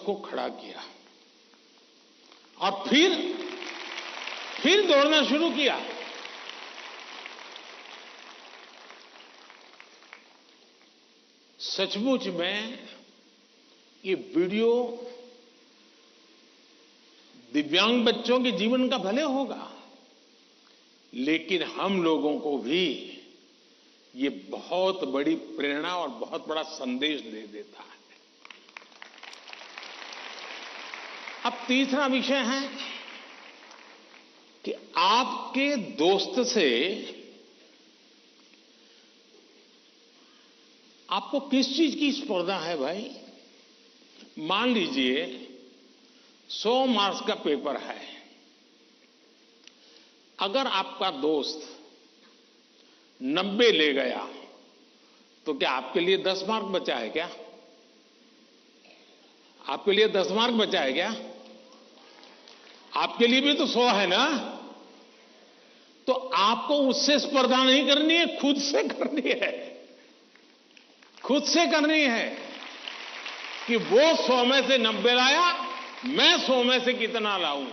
उसको खड़ा किया और फिर दौड़ना शुरू किया। सचमुच में ये वीडियो दिव्यांग बच्चों के जीवन का भले होगा, लेकिन हम लोगों को भी ये बहुत बड़ी प्रेरणा और बहुत बड़ा संदेश दे देता है। अब तीसरा विषय है कि आपके दोस्त से आपको किस चीज की स्पर्धा है भाई? मान लीजिए 100 मार्क्स का पेपर है। अगर आपका दोस्त 90 ले गया तो क्या आपके लिए 10 मार्क बचा है क्या? आपके लिए 10 मार्क बचा है क्या? आपके लिए भी तो 100 है ना? तो आपको उससे स्पर्धा नहीं करनी है, खुद से करनी है। खुद से करनी है कि वो 100 में से 90 लाया, मैं 100 में से कितना लाऊं।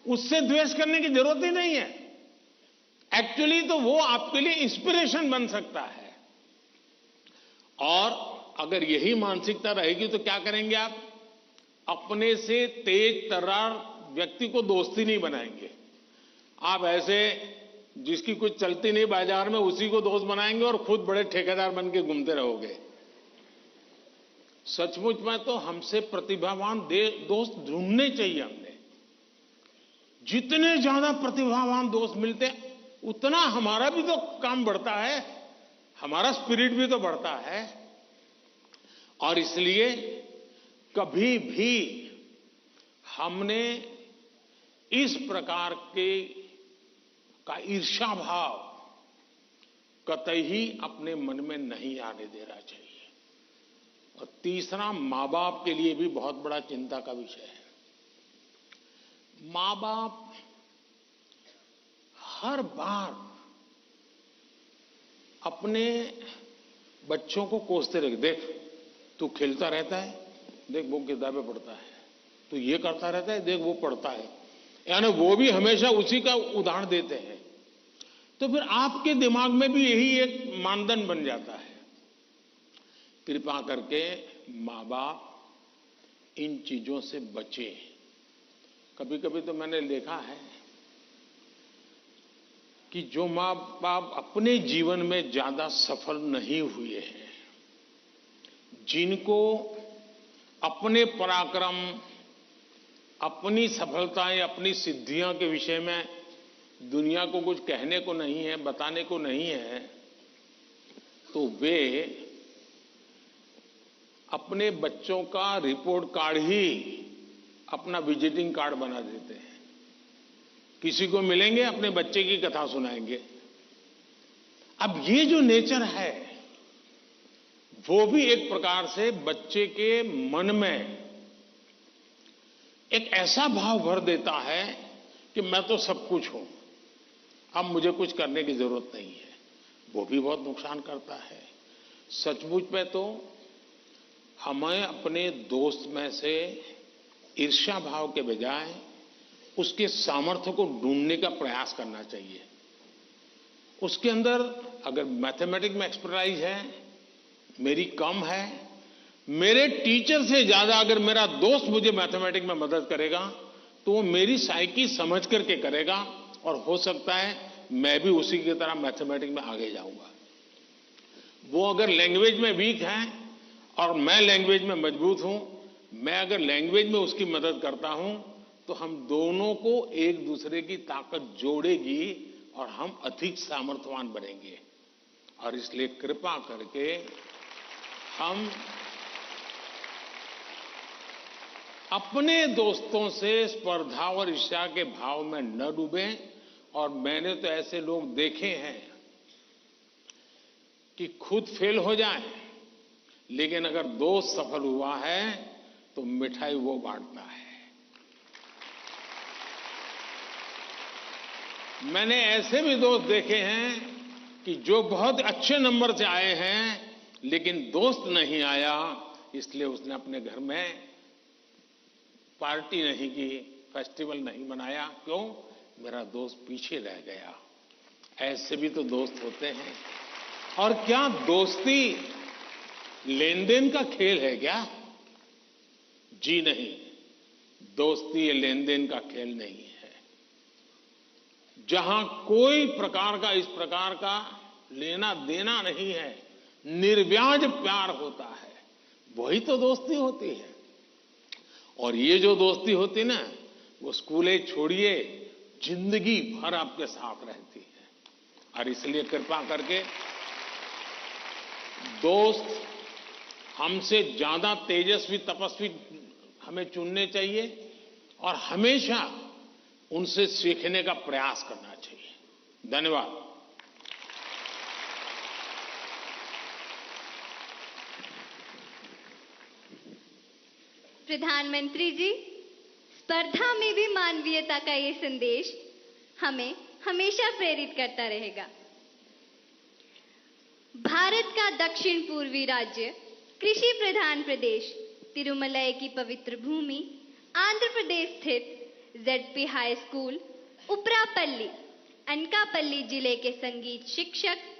उससे द्वेष करने की जरूरत ही नहीं है। एक्चुअली तो वो आपके लिए इंस्पिरेशन बन सकता है। और अगर यही मानसिकता रहेगी तो क्या करेंगे आप? अपने से तेज तर्रार व्यक्ति को दोस्ती नहीं बनाएंगे। आप ऐसे जिसकी कुछ चलती नहीं बाजार में, उसी को दोस्त बनाएंगे और खुद बड़े ठेकेदार बन के घूमते रहोगे। सचमुच में तो हमसे प्रतिभावान दोस्त ढूंढने चाहिए हमने। जितने ज्यादा प्रतिभावान दोस्त मिलते उतना हमारा भी तो काम बढ़ता है, हमारा स्पिरिट भी तो बढ़ता है। और इसलिए कभी भी हमने इस प्रकार का ईर्ष्या भाव कतई अपने मन में नहीं आने देना चाहिए। और तीसरा, मां बाप के लिए भी बहुत बड़ा चिंता का विषय है। मां बाप हर बार अपने बच्चों को कोसते रहे, देख तू खेलता रहता है, देख वो किताबें पढ़ता है, तू ये करता रहता है, देख वो पढ़ता है। यानी वो भी हमेशा उसी का उदाहरण देते हैं। तो फिर आपके दिमाग में भी यही एक मानदंड बन जाता है। कृपा करके मां बाप इन चीजों से बचें। कभी कभी तो मैंने देखा है कि जो मां बाप अपने जीवन में ज्यादा सफल नहीं हुए हैं, जिनको अपने पराक्रम, अपनी सफलताएं, अपनी सिद्धियों के विषय में दुनिया को कुछ कहने को नहीं है, बताने को नहीं है, तो वे अपने बच्चों का रिपोर्ट कार्ड ही अपना विजिटिंग कार्ड बना देते हैं। किसी को मिलेंगे, अपने बच्चे की कथा सुनाएंगे। अब ये जो नेचर है वो भी एक प्रकार से बच्चे के मन में एक ऐसा भाव भर देता है कि मैं तो सब कुछ हूं, अब मुझे कुछ करने की जरूरत नहीं है। वो भी बहुत नुकसान करता है। सचमुच में तो हमें अपने दोस्त में से ईर्ष्या भाव के बजाय उसके सामर्थ्य को ढूंढने का प्रयास करना चाहिए। उसके अंदर अगर मैथमेटिक्स में एक्सपर्टाइज है, मेरी कम है, मेरे टीचर से ज्यादा अगर मेरा दोस्त मुझे मैथमेटिक्स में मदद करेगा तो वो मेरी साइकी समझ करके करेगा और हो सकता है मैं भी उसी की तरह मैथमेटिक्स में आगे जाऊंगा। वो अगर लैंग्वेज में वीक है और मैं लैंग्वेज में मजबूत हूं, मैं अगर लैंग्वेज में उसकी मदद करता हूं तो हम दोनों को एक दूसरे की ताकत जोड़ेगी और हम अधिक सामर्थ्यवान बनेंगे। और इसलिए कृपा करके हम अपने दोस्तों से स्पर्धा और ईर्ष्या के भाव में न डूबें। और मैंने तो ऐसे लोग देखे हैं कि खुद फेल हो जाए, लेकिन अगर दोस्त सफल हुआ है तो मिठाई वो बांटता है। मैंने ऐसे भी दोस्त देखे हैं कि जो बहुत अच्छे नंबर से आए हैं लेकिन दोस्त नहीं आया, इसलिए उसने अपने घर में पार्टी नहीं की, फेस्टिवल नहीं मनाया। क्यों? मेरा दोस्त पीछे रह गया। ऐसे भी तो दोस्त होते हैं। और क्या दोस्ती लेन देन का खेल है क्या? जी नहीं, दोस्ती ये लेन देन का खेल नहीं है। जहां कोई प्रकार का इस प्रकार का लेना देना नहीं है, निर्व्याज प्यार होता है, वही तो दोस्ती होती है। और ये जो दोस्ती होती ना, वो स्कूले छोड़िए, जिंदगी भर आपके साथ रहती है। और इसलिए कृपा करके दोस्त हमसे ज्यादा तेजस्वी तपस्वी हमें चुनने चाहिए और हमेशा उनसे सीखने का प्रयास करना चाहिए। धन्यवाद। प्रधानमंत्री जी, स्पर्धा में भी मानवीयता का ये संदेश हमें हमेशा प्रेरित करता रहेगा। भारत का दक्षिण पूर्वी राज्य, कृषि प्रधान प्रदेश तिरुमलाई की पवित्र भूमि, आंध्र प्रदेश स्थित ZP high school Uparapalli, Anakapalli जिले के संगीत शिक्षक